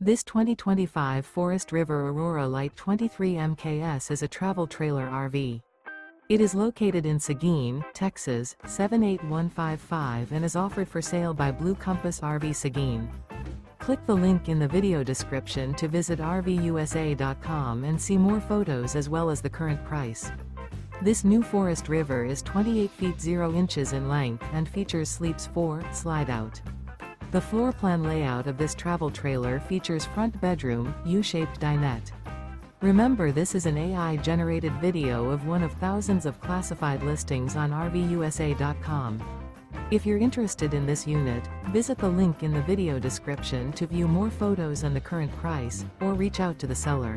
This 2025 Forest River Aurora Light 23 MKS is a travel trailer RV. It is located in Seguin, Texas, 78155 and is offered for sale by Blue Compass RV Seguin. Click the link in the video description to visit RVUSA.com and see more photos as well as the current price. This new Forest River is 28 feet 0 inches in length and features Sleeps 4 Slideout. The floor plan layout of this travel trailer features front bedroom, U-shaped dinette. Remember, this is an AI-generated video of one of thousands of classified listings on RVUSA.com. If you're interested in this unit, visit the link in the video description to view more photos and the current price, or reach out to the seller.